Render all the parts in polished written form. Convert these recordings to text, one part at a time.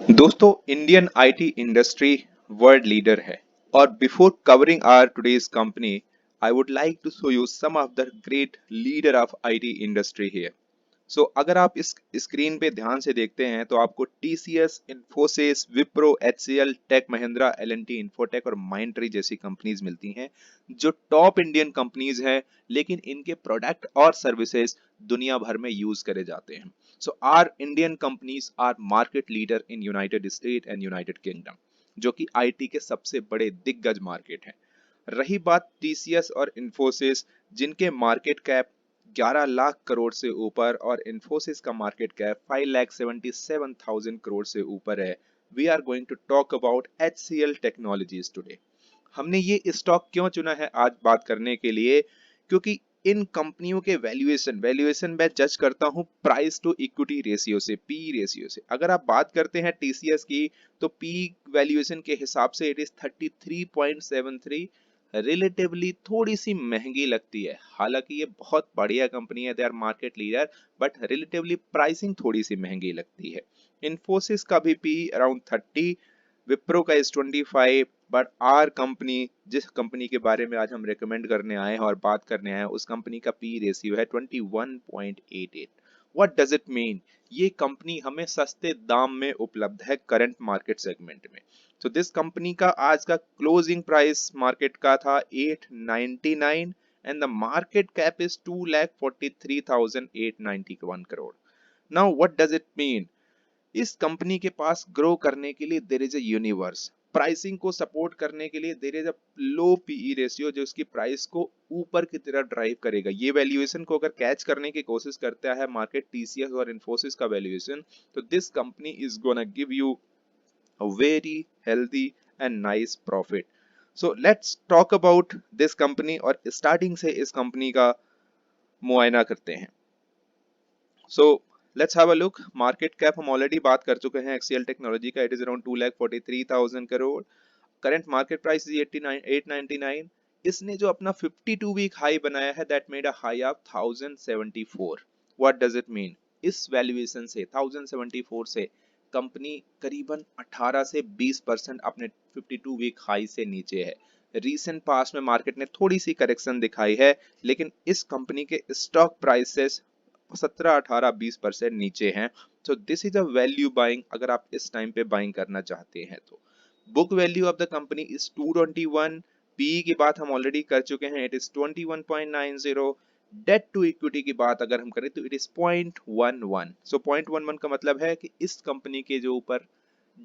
दोस्तों, Indian IT industry world leader है और before covering our today's company I would like to show you some of the great leader of IT industry here. So अगर आप इस screen पे ध्यान से देखते हैं तो आपको TCS, Infosys, Wipro, HCL, Tech Mahindra, LNT, Infotech और माइंडट्री जैसी कंपनीज मिलती हैं जो टॉप इंडियन कंपनीज हैं, लेकिन इनके प्रोडक्ट और सर्विसेज दुनिया भर में यूज करे जाते हैं। So are Indian companies are market leader in United State and United Kingdom, जो कि आईटी के सबसे बड़े दिग्गज मार्केट हैं। रही बात टीसीएस और इन्फोसिस, जिनके मार्केट कैप 11 लाख करोड़ से ऊपर और इन्फोसिस का मार्केट कैप 5,77,000 करोड़ से ऊपर है, we are going to talk about HCL technologies today. हमने ये स्टॉक क्यों चुना है आज बात करने के लिए, क्योंकि इन कंपनियों के वैल्यूएशन मैं जज करता हूं प्राइस टू इक्विटी रेशियो से, पी रेशियो से। अगर आप बात करते हैं टीसीएस की तो पी वैल्यूएशन के हिसाब से इट इज 33.73, रिलेटिवली थोड़ी सी महंगी लगती है। हालांकि ये बहुत बढ़िया कंपनी है, they are market leader, but relatively pricing थोड़ी सी महंगी लगती है। इन्फोसिस का भी पी अराउंड 30, विप्रो का इज 25, बट आर कंपनी, जिस कंपनी के बारे में आज हम रेकमेंड करने आए हैं और बात करने आए हैं, उस कंपनी का पी रेशियो है 21.88। What does it mean? ये कंपनी हमें सस्ते दाम में उपलब्ध है करंट मार्केट सेगमेंट में। तो दिस कंपनी का आज का क्लोजिंग प्राइस मार्केट का था 899 and the market cap is 2,43,891 crore. Now what does it mean? इस कंपनी के पास ग्रो करने के लिए there is a universe, pricing को सपोर्ट करने के लिए there is a low PE ratio जो उसकी प्राइस को ऊपर की तरफ ड्राइव करेगा। ये वैल्यूएशन को अगर कैच करने की कोशिश करता है मार्केट टीसीएस और इन्फोसिस का वैल्यूएशन, तो this company is gonna give you a very healthy and nice profit. So let's talk about this company और स्टार्टिंग से इस कंपनी का मुआयना करते हैं। So let's have a look. Market cap हम ऑलरेडी बात कर चुके हैं एक्सीएल टेक्नोलॉजी का, it is around 2,43,000 crore. Current market price is 899। इसने जो अपना 52 वीक हाई बनाया है, that made a high of 1074। What does it mean? इस वैल्यूएशन से 1074 से कंपनी करीबन 18 से 20% अपने 52 वीक हाई से नीचे है। रीसेंट पास्ट में मार्केट ने थोड़ी सी करेक्शन दिखाई है, लेकिन इस कंपनी के स्टॉक प्राइसेस 17, 18, 20% नीचे हैं। तो this is a value buying अगर आप इस टाइम पे बाइंग करना चाहते हैं तो। Book value of the company is 221। P की बात हम ऑलरेडी कर चुके हैं, it is 21.90। Debt to equity की बात अगर हम करें तो इट इज 0.11। सो 0.11 का मतलब है कि इस कंपनी के जो ऊपर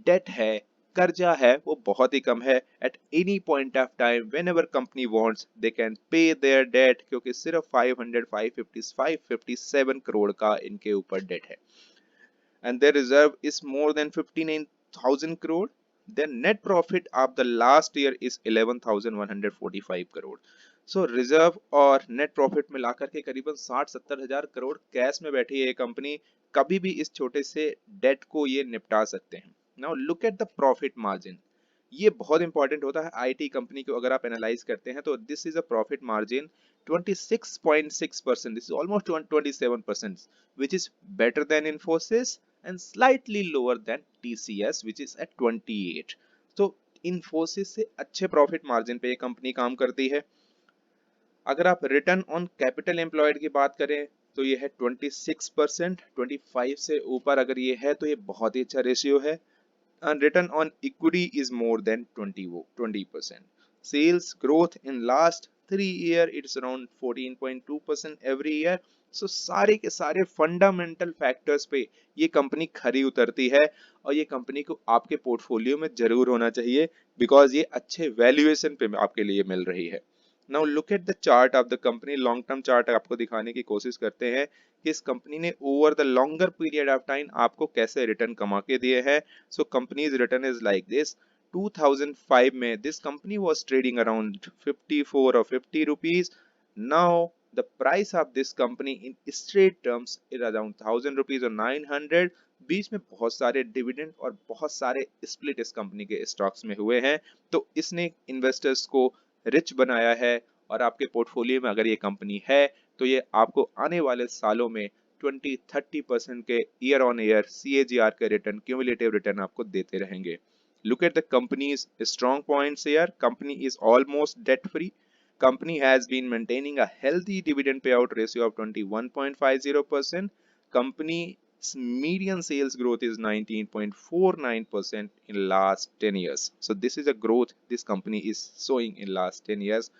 डेट है, कर्जा है, वो बहुत ही कम है। At any point of time whenever company wants they can pay their debt, क्योंकि सिर्फ 500 557 करोड़ का इनके ऊपर डेट है and their reserve is more than 59,000 crore. Their net profit of the last year is 11,145 crore. So reserve और net profit में लाकर के करीबन 60-70 हजार करोड़ कैश में बैठी है ये कंपनी। कभी भी इस छोटे से डेट को ये निपटा सकते हैं। Now look at the profit margin. ये बहुत इंपॉर्टेंट होता है आईटी कंपनी को अगर आप एनालाइज करते हैं तो। This is a profit margin 26.6%, this is almost 27%, which is better than Infosys and slightly lower than TCS which is at 28। तो Infosys से अच्छे प्रॉफिट मार्जिन पे ये कंपनी काम करती है। अगर आप रिटर्न ऑन कैपिटल एम्प्लॉयड की बात करें तो ये है 26%। 25 से ऊपर अगर ये है तो ये बहुत ही अच्छा रेशियो है। and return on equity is more than 20%. Sales growth in last 3 year it's around 14.2% every year. So सारे के सारे फंडामेंटल फैक्टर्स पे ये कंपनी खरी उतरती है और ये कंपनी को आपके पोर्टफोलियो में जरूर होना चाहिए, बिकॉज ये अच्छे वैल्यूएशन पे आपके लिए मिल रही है। Now look at the chart of the company. Long term chart आपको दिखाने की कोशिश करते हैं कि इस कंपनी ने over the longer period of time आपको कैसे रिटर्न कमा के दिए हैं। So company's return is like this. 2005 में this company was trading around 54 or 50 rupees. Now the price of this company in straight terms is around 1000 rupees or 900। बीच में बहुत सारे डिविडेंड और बहुत सारे स्प्लिट इस कंपनी के स्टॉक्स में हुए हैं। तो इसने इन्वेस्टर्स को रिच बनाया है और आपके पोर्टफोलियो में अगर ये कंपनी है तो ये आपको आने वाले सालों में 20-30% के ईयर ऑन ईयर CAGR के रिटर्न, क्यूमुलेटिव रिटर्न आपको देते रहेंगे। Look at the company's strong points here. Company is almost debt free. Company has been maintaining a healthy dividend payout ratio of 21.50%. Company's median sales growth is 19.49% in last 10 years. So this is a growth this company is showing in last 10 years.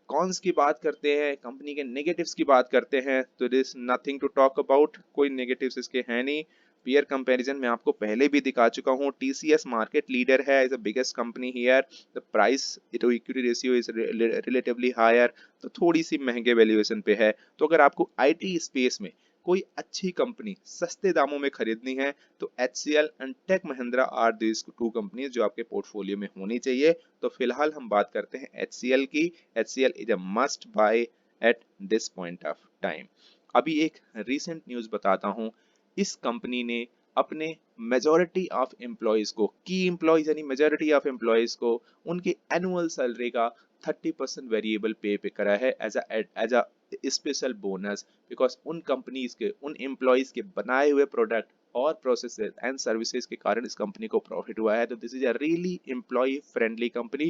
Cons की बात करते हैं, company के negatives की बात करते हैं, तो this nothing to talk about, कोई नेगेटिव्स इसके हैं नहीं। पीयर कंपैरिजन में आपको पहले भी दिखा चुका हूँ, टीसीएस मार्केट लीडर है, is the biggest company here, the price to equity ratio is relatively higher, तो थोड़ी सी महंगे वैल्यूएशन पे है। तो अगर आपको आईटी स्पेस में कोई अच्छी कंपनी सस्ते दामों में खरीदनी है तो HCL and tech Mahindra are this two companies जो आपके पोर्टफोलियो में होनी चाहिए। तो फिलहाल हम बात करते हैं HCL की। HCL is a must by at this point of time. अभी एक रीसेंट न्यूज बताता हूं, इस कंपनी ने अपने मेजॉरिटी ऑफ एम्प्लॉयज को, की एम्प्लॉयज यानी मेजॉरिटी ऑफ एम्प्लॉयज को उनके एनुअल सैलरी का 30% वेरिएबल पे करा है as a special bonus, because उन कंपनीज के, उन एम्प्लॉयज के बनाए हुए प्रोडक्ट और प्रोसेसेस एंड सर्विसेज के कारण इस कंपनी को प्रॉफिट हुआ है। तो this is a really employ friendly company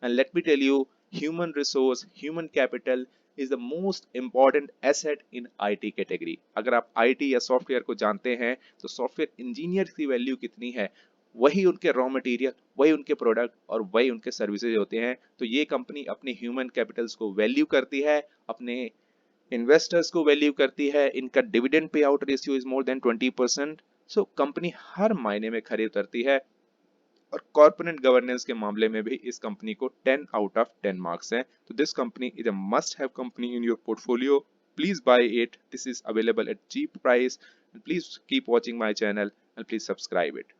and let me tell you, human resource, human capital is the most important asset in IT category. अगर आप IT या सॉफ्टवेयर को जानते हैं तो सॉफ्टवेयर इंजीनियर की वैल्यू कितनी है, वही उनके रॉ मटेरियल, वही उनके प्रोडक्ट और वही उनके सर्विसेज होते हैं। तो ये कंपनी अपने ह्यूमन कैपिटल्स को वैल्यू करती है, अपने इन्वेस्टर्स को वैल्यू करती है, इनका dividend pay out ratio is more than 20%। So company हर मायने में खरी उतरती है और कॉर्पोरेट गवर्नेंस के मामले में भी इस कंपनी को 10 आउट ऑफ 10 मार्क्स हैं। तो this company is a must have company in your portfolio. Please buy it, this is available at cheap price. Please keep watching my channel and please subscribe it.